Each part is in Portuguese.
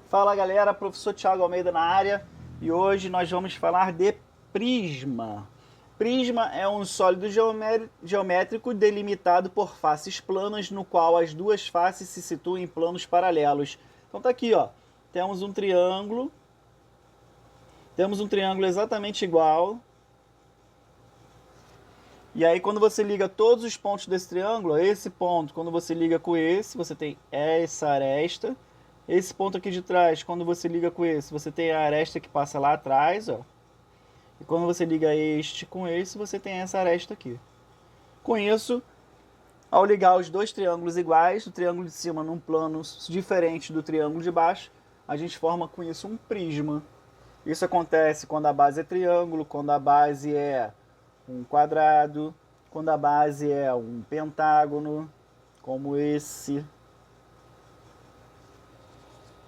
Fala galera, professor Thiago Almeida na área e hoje nós vamos falar de prisma. Prisma é um sólido geométrico delimitado por faces planas, no qual as duas faces se situam em planos paralelos. Então tá aqui, ó, temos um triângulo exatamente igual. E aí quando você liga todos os pontos desse triângulo, esse ponto, quando você liga com esse, você tem essa aresta. Esse ponto aqui de trás, quando você liga com esse, você tem a aresta que passa lá atrás, ó. E quando você liga este com esse, você tem essa aresta aqui. Com isso, ao ligar os dois triângulos iguais, o triângulo de cima num plano diferente do triângulo de baixo, a gente forma com isso um prisma. Isso acontece quando a base é triângulo, quando a base é um quadrado, quando a base é um pentágono, como esse.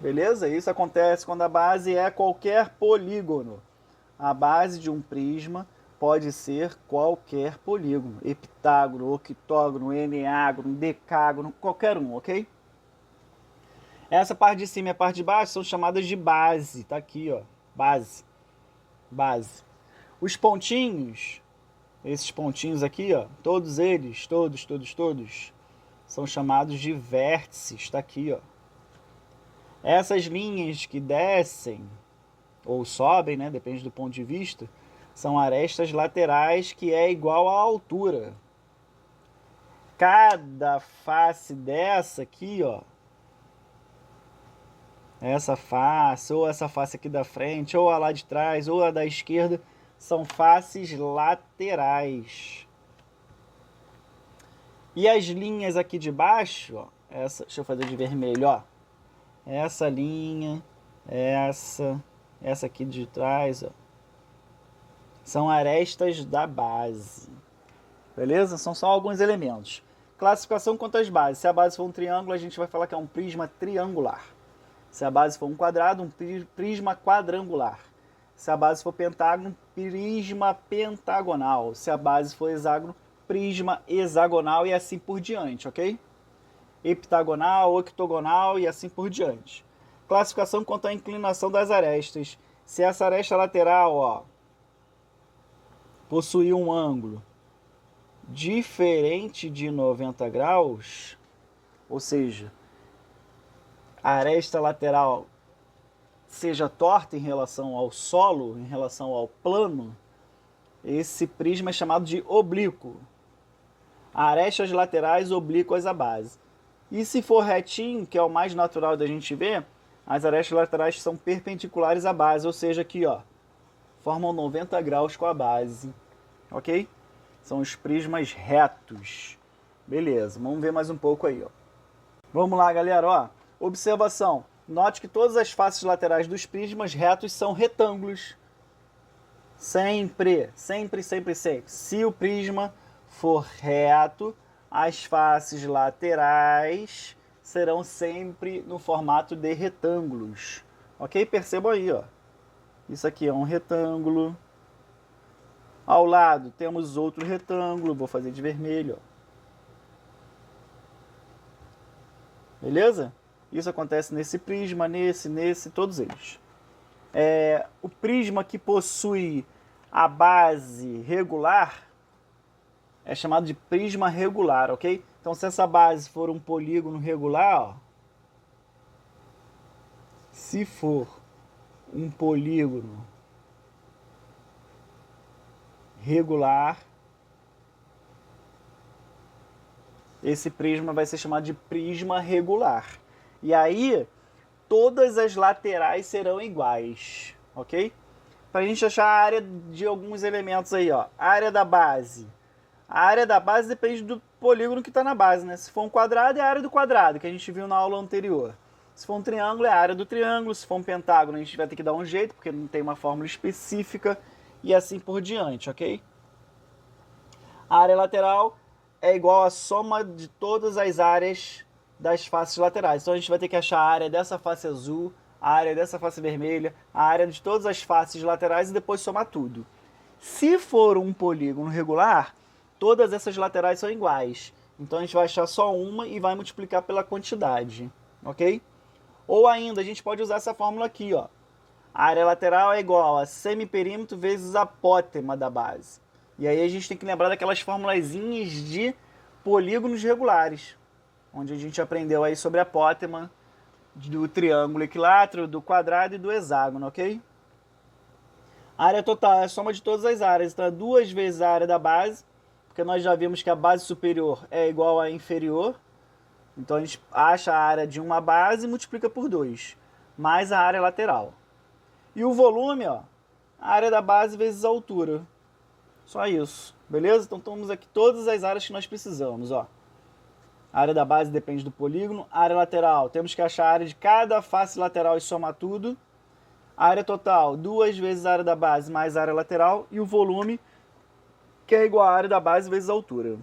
Beleza? Isso acontece quando a base é qualquer polígono. A base de um prisma pode ser qualquer polígono. Heptágono, octógono, eneágono, decágono, qualquer um, ok? Essa parte de cima e a parte de baixo são chamadas de base. Tá aqui, ó. Base. Base. Os pontinhos, esses pontinhos aqui, ó, todos eles, todos, são chamados de vértices. Tá aqui, ó. Essas linhas que descem ou sobem, né, depende do ponto de vista, são arestas laterais, que é igual à altura. Cada face dessa aqui, ó, essa face, ou essa face aqui da frente, ou a lá de trás, ou a da esquerda, são faces laterais. E as linhas aqui de baixo, ó, essa, deixa eu fazer de vermelho, ó. Essa linha, essa aqui de trás, ó, são arestas da base. Beleza? São só alguns elementos. Classificação quanto às bases. Se a base for um triângulo, a gente vai falar que é um prisma triangular. Se a base for um quadrado, um prisma quadrangular. Se a base for pentágono, prisma pentagonal. Se a base for hexágono, prisma hexagonal e assim por diante, ok? Heptagonal, octogonal e assim por diante. Classificação quanto à inclinação das arestas. Se essa aresta lateral, ó, possuir um ângulo diferente de 90 graus, ou seja, a aresta lateral seja torta em relação ao solo, em relação ao plano, esse prisma é chamado de oblíquo. Arestas laterais oblíquas à base. E se for retinho, que é o mais natural da gente ver, as arestas laterais são perpendiculares à base, ou seja, aqui, ó, formam 90 graus com a base, ok? São os prismas retos. Beleza, vamos ver mais um pouco aí, ó. Vamos lá, galera, ó. Observação. Note que todas as faces laterais dos prismas retos são retângulos. Sempre. Se o prisma for reto, as faces laterais serão sempre no formato de retângulos. Ok? Percebam aí, ó. Isso aqui é um retângulo. Ao lado temos outro retângulo. Vou fazer de vermelho, ó. Beleza? Isso acontece nesse prisma, nesse, todos eles. O prisma que possui a base regular é chamado de prisma regular, ok? Então, se essa base for um polígono regular, ó, se for um polígono regular, esse prisma vai ser chamado de prisma regular. E aí, todas as laterais serão iguais, ok? Para a gente achar a área de alguns elementos aí, ó. A área da base. A área da base depende do polígono que está na base, né? Se for um quadrado, é a área do quadrado, que a gente viu na aula anterior. Se for um triângulo, é a área do triângulo. Se for um pentágono, a gente vai ter que dar um jeito, porque não tem uma fórmula específica, e assim por diante, ok? A área lateral é igual à soma de todas as áreas das faces laterais. Então a gente vai ter que achar a área dessa face azul, a área dessa face vermelha, a área de todas as faces laterais e depois somar tudo. Se for um polígono regular, todas essas laterais são iguais. Então a gente vai achar só uma e vai multiplicar pela quantidade, ok? Ou ainda, a gente pode usar essa fórmula aqui, ó. A área lateral é igual a semiperímetro vezes a apótema da base. E aí a gente tem que lembrar daquelas formulazinhas de polígonos regulares, onde a gente aprendeu aí sobre a apótema do triângulo equilátero, do quadrado e do hexágono, ok? A área total é a soma de todas as áreas, então é 2 vezes a área da base, porque nós já vimos que a base superior é igual à inferior. Então a gente acha a área de uma base e multiplica por 2, mais a área lateral. E o volume, ó, a área da base vezes a altura. Só isso, beleza? Então temos aqui todas as áreas que nós precisamos, ó. A área da base depende do polígono. A área lateral, temos que achar a área de cada face lateral e somar tudo. A área total, 2 vezes a área da base mais a área lateral. E o volume, que é igual à área da base vezes a altura.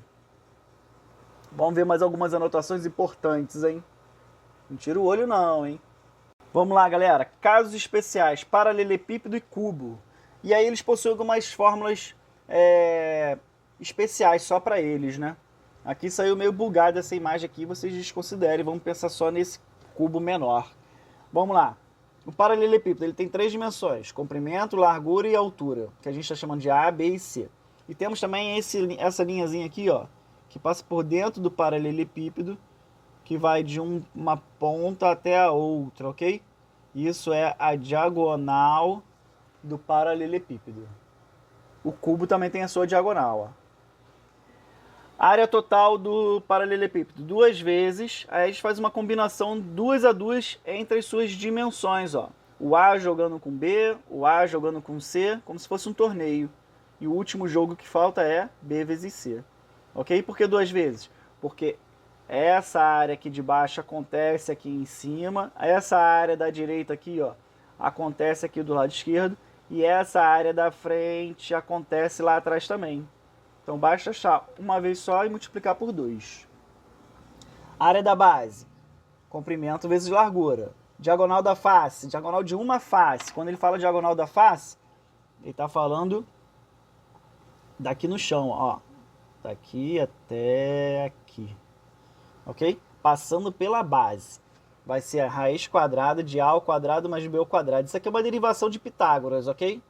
Vamos ver mais algumas anotações importantes, hein? Não tira o olho não, hein? Vamos lá, galera. Casos especiais, paralelepípedo e cubo. E aí eles possuem algumas fórmulas especiais só para eles, né? Aqui saiu meio bugada essa imagem aqui, vocês desconsiderem. Vamos pensar só nesse cubo menor. Vamos lá. O paralelepípedo ele tem 3 dimensões: comprimento, largura e altura, que a gente está chamando de A, B e C. E temos também essa linhazinha aqui, ó, que passa por dentro do paralelepípedo, que vai de uma ponta até a outra, ok? Isso é a diagonal do paralelepípedo. O cubo também tem a sua diagonal, ó. Área total do paralelepípedo, 2 vezes, aí a gente faz uma combinação 2 a 2 entre as suas dimensões, ó. O A jogando com B, o A jogando com C, como se fosse um torneio. E o último jogo que falta é B vezes C. Ok? Por que 2 vezes? Porque essa área aqui de baixo acontece aqui em cima, essa área da direita aqui, ó, acontece aqui do lado esquerdo, e essa área da frente acontece lá atrás também. Então basta achar uma vez só e multiplicar por 2. Área da base, comprimento vezes largura. Diagonal da face, diagonal de uma face. Quando ele fala diagonal da face, ele está falando daqui no chão, ó. Daqui até aqui. Ok? Passando pela base. Vai ser a raiz quadrada de A ao quadrado mais B ao quadrado. Isso aqui é uma derivação de Pitágoras, ok?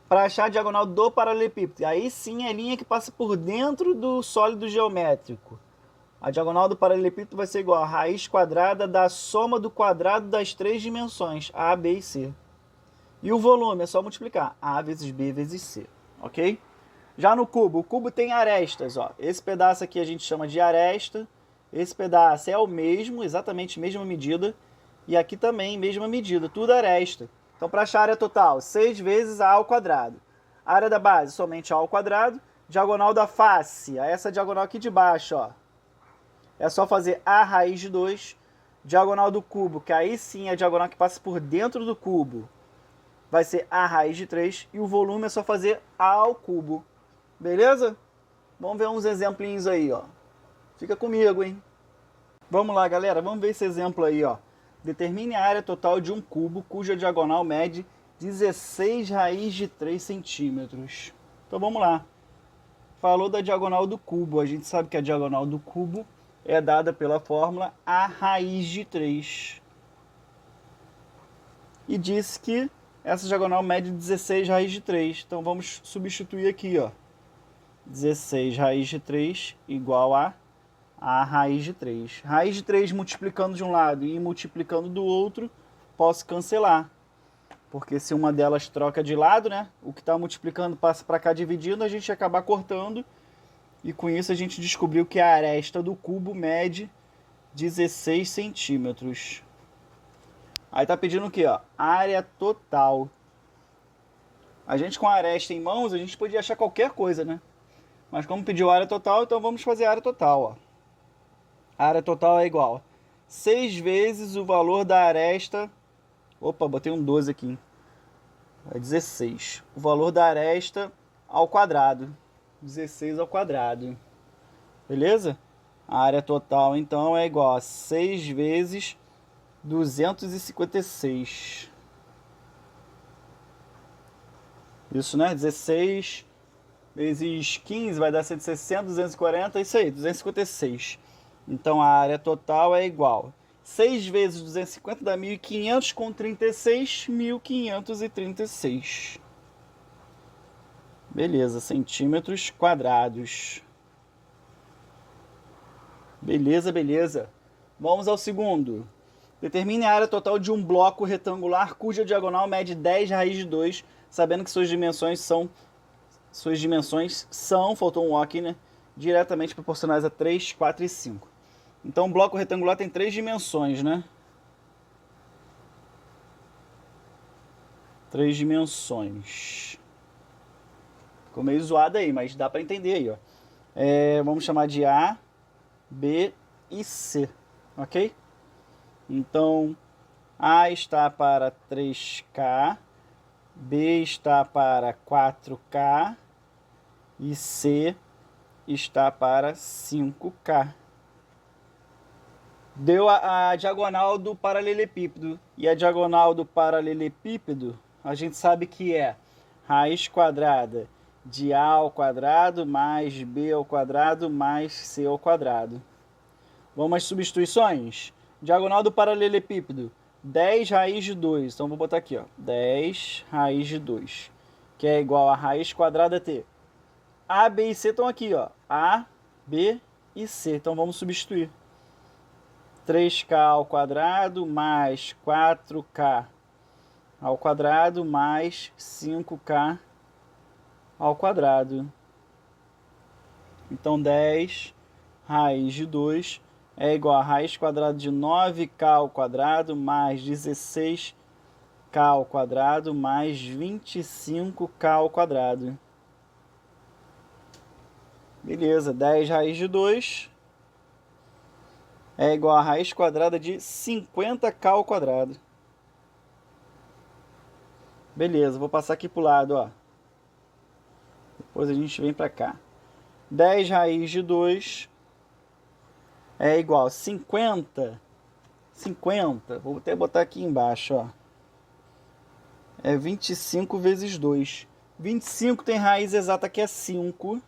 Para achar a diagonal do paralelepípedo. Aí sim é a linha que passa por dentro do sólido geométrico. A diagonal do paralelepípedo vai ser igual a raiz quadrada da soma do quadrado das 3 dimensões, A, B e C. E o volume é só multiplicar, A vezes B vezes C, ok? Já no cubo, o cubo tem arestas, ó. Esse pedaço aqui a gente chama de aresta. Esse pedaço é o mesmo, exatamente mesma medida. E aqui também mesma medida, tudo aresta. Então, para achar a área total, 6 vezes A ao quadrado. A área da base, somente A ao quadrado. Diagonal da face, essa diagonal aqui de baixo, ó. É só fazer A raiz de 2. Diagonal do cubo, que aí sim é a diagonal que passa por dentro do cubo, vai ser A raiz de 3. E o volume é só fazer A ao cubo. Beleza? Vamos ver uns exemplinhos aí, ó. Fica comigo, hein? Vamos lá, galera. Vamos ver esse exemplo aí, ó. Determine a área total de um cubo cuja diagonal mede 16 raiz de 3 centímetros. Então vamos lá. Falou da diagonal do cubo. A gente sabe que a diagonal do cubo é dada pela fórmula A raiz de 3. E disse que essa diagonal mede 16 raiz de 3. Então vamos substituir aqui, ó. 16 raiz de 3 igual a raiz de 3. Raiz de 3 multiplicando de um lado e multiplicando do outro, posso cancelar. Porque se uma delas troca de lado, né? O que está multiplicando passa para cá dividindo, a gente ia acabar cortando. E com isso a gente descobriu que a aresta do cubo mede 16 centímetros. Aí tá pedindo o quê, ó? Área total. A gente com a aresta em mãos, a gente podia achar qualquer coisa, né? Mas como pediu área total, então vamos fazer a área total, ó. A área total é igual a 6 vezes o valor da aresta. Opa, botei um 12 aqui. É 16. O valor da aresta ao quadrado. 16 ao quadrado. Beleza? A área total, então, é igual a 6 vezes 256. Isso, né? 16 vezes 15 vai dar 160, 240, é isso aí, 256. Então a área total é igual. 6 vezes 250 dá 1.500 com 36, 1.536. Beleza, centímetros quadrados. Beleza, beleza. Vamos ao segundo. Determine a área total de um bloco retangular cuja diagonal mede 10 raiz de 2, sabendo que suas dimensões são, faltou um aqui, né? Diretamente proporcionais a 3, 4 e 5. Então, o bloco retangular tem 3 dimensões, né? 3 dimensões. Ficou meio zoado aí, mas dá para entender aí, ó. Vamos chamar de A, B e C, ok? Então, A está para 3K, B está para 4K e C está para 5K. Deu a diagonal do paralelepípedo. E a diagonal do paralelepípedo, a gente sabe que é raiz quadrada de A ao quadrado mais B ao quadrado mais C ao quadrado. Vamos às substituições? Diagonal do paralelepípedo, 10 raiz de 2. Então, vou botar aqui, ó, 10 raiz de 2, que é igual a raiz quadrada T. A, B e C estão aqui, ó. A, B e C. Então, vamos substituir. 3K ao quadrado mais 4K ao quadrado mais 5K ao quadrado. Então, 10 raiz de 2 é igual a raiz quadrada de 9K ao quadrado mais 16K ao quadrado mais 25K ao quadrado. Beleza, 10 raiz de 2 é igual a raiz quadrada de 50K ao quadrado. Beleza, vou passar aqui pro lado, ó. Depois a gente vem para cá. 10 raiz de 2 é igual a 50, vou até botar aqui embaixo, ó. É 25 vezes 2. 25 tem raiz exata que é 5.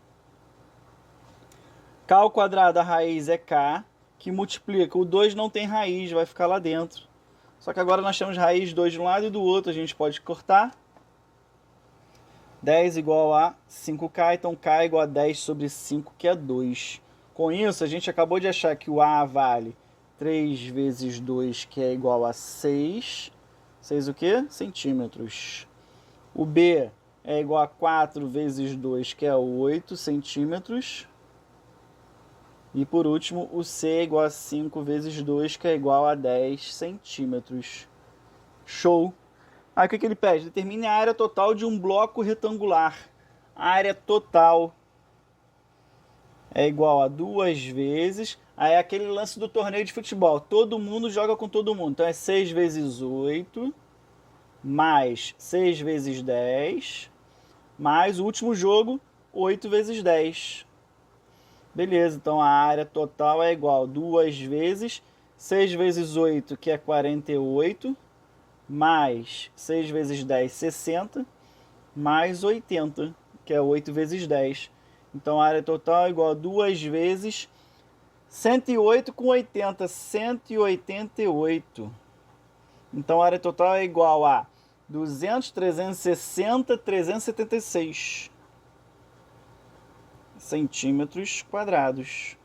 K ao quadrado, a raiz é K, que multiplica. O 2 não tem raiz, vai ficar lá dentro. Só que agora nós temos raiz 2 de um lado e do outro, a gente pode cortar. 10 igual a 5K, então K é igual a 10 sobre 5, que é 2. Com isso, a gente acabou de achar que o A vale 3 vezes 2, que é igual a 6. 6 o quê? Centímetros. O B é igual a 4 vezes 2, que é 8 centímetros. E por último, o C é igual a 5 vezes 2, que é igual a 10 centímetros. Show! Aí o que ele pede? Determine a área total de um bloco retangular. A área total é igual a 2 vezes. Aí é aquele lance do torneio de futebol. Todo mundo joga com todo mundo. Então é 6 vezes 8, mais 6 vezes 10, mais o último jogo, 8 vezes 10. Beleza, então a área total é igual a 2 vezes 6 vezes 8, que é 48, mais 6 vezes 10, 60, mais 80, que é 8 vezes 10. Então a área total é igual a 2 vezes 108 com 80, 188. Então a área total é igual a 200, 360, 376 centímetros quadrados.